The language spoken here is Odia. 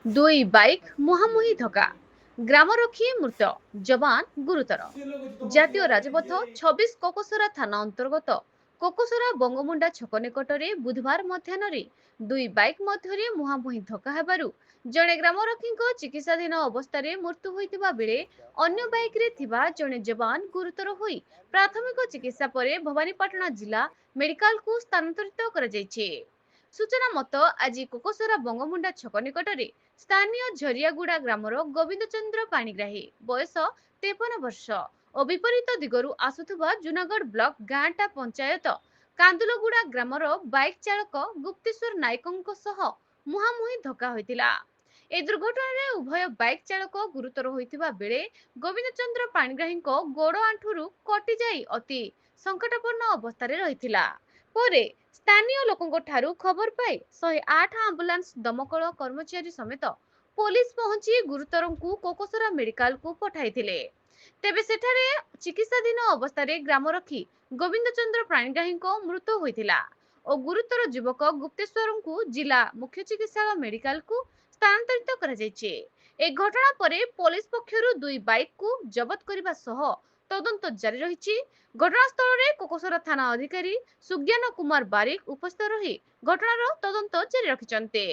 ଦୁଇ ବାଇକ୍ ମୁହାଁମୁହିଁ ଧକ୍କା, ଗ୍ରାମରକ୍ଷୀ ମୃତ, ଯବାନ ଗୁରୁତର। ଜାତୀୟ ରାଜପଥ 26 କୋକସରା ଥାନା ଅନ୍ତର୍ଗତ କୋକସରା ବଙ୍ଗମୁଣ୍ଡା ଛକ ନିକଟରେ ବୁଧବାର ମଧ୍ୟାହ୍ନରେ ଦୁଇ ବାଇକ୍ ମଧ୍ୟରେ ମୁହାଁମୁହିଁ ଧକ୍କା ହେବାରୁ ଜଣେ ଗ୍ରାମରକ୍ଷୀଙ୍କ ଚିକିତ୍ସାଧୀନ ଅବସ୍ଥାରେ ମୃତ୍ୟୁ ହୋଇଥିବା ବେଳେ ଅନ୍ୟ ବାଇକ୍ରେ ଥିବା ଜଣେ ଯବାନ ଗୁରୁତର ହୋଇ ପ୍ରାଥମିକ ଚିକିତ୍ସା ପରେ ଭବାନୀପାଟଣା ଜିଲ୍ଲା ମେଡିକାଲକୁ ସ୍ଥାନାନ୍ତରିତ କରାଯାଇଛି। ସୂଚନା ମତ ଆଜି କୋକସରା ବଙ୍ଗମୁଣ୍ଡା ଛକ ନିକଟରେ ସ୍ଥାନୀୟ ଝରିଆଗୁଡା ଗ୍ରାମର ଗୋବିନ୍ଦ ଚନ୍ଦ୍ର ପାଣିଗ୍ରାହୀ ବୟସ 53 ବର୍ଷ ଓ ବିପରୀତ ଦିଗରୁ ଆସୁଥିବା ଜୁନାଗଡ଼ ବ୍ଲକ ଗାଁଟା ପଞ୍ଚାୟତ କାନ୍ଦୁଲଗୁଡା ଗ୍ରାମର ବାଇକ୍ ଚାଳକ ଗୁପ୍ତେଶ୍ୱର ନାୟକଙ୍କ ସହ ମୁହାଁମୁହିଁ ଧକ୍କା ହୋଇଥିଲା। ଏହି ଦୁର୍ଘଟଣାରେ ଉଭୟ ବାଇକ୍ ଚାଳକ ଗୁରୁତର ହୋଇଥିବା ବେଳେ ଗୋବିନ୍ଦ ଚନ୍ଦ୍ର ପାଣିଗ୍ରାହୀଙ୍କ ଗୋଡ଼ ଆଣ୍ଠୁରୁ କଟିଯାଇ ଅତି ସଂକଟାପନ୍ନ ଅବସ୍ଥାରେ ରହିଥିଲା। ପରେ ସ୍ଥାନୀୟ ଲୋକଙ୍କ ଠାରୁ ଖବର ପାଇ 108 ଆମ୍ବୁଲାନ୍ସ ଦମକଳ କର୍ମଚାରୀ ସମେତ ପୋଲିସ ପହଞ୍ଚି ଗୁରୁତରଙ୍କୁ କୋକସରା ମେଡିକାଲକୁ ପଠାଇଥିଲେ। ତେବେ ସେଠାରେ ଚିକିତ୍ସାଧୀନ ଅବସ୍ଥାରେ ଗ୍ରାମରକ୍ଷୀ ଗୋବିନ୍ଦ ଚନ୍ଦ୍ର ପାଣିଗ୍ରାହୀଙ୍କ ମୃତ୍ୟୁ ହୋଇଥିଲା ଓ ଗୁରୁତର ଯୁବକ ଗୁପ୍ତେଶ୍ୱରଙ୍କୁ ଜିଲ୍ଲା ମୁଖ୍ୟ ଚିକିତ୍ସାଳୟ ମେଡିକାଲକୁ ସ୍ଥାନାନ୍ତରିତ କରାଯାଇଛି। ଏହି ଘଟଣା ପରେ ପୋଲିସ ପକ୍ଷରୁ ଦୁଇ ବାଇକ୍କୁ ଜବତ କରିବା ସହ ତଦନ୍ତ ଜାରି ରହିଛି। ଘଟଣାସ୍ଥଳରେ କୋକସରା ଥାନା ଅଧିକାରୀ ସୁଜ୍ଞାନ କୁମାର ବାରିକ ଉପସ୍ଥିତ ରହି ଘଟଣାର ତଦନ୍ତ ଜାରି ରଖିଛନ୍ତି।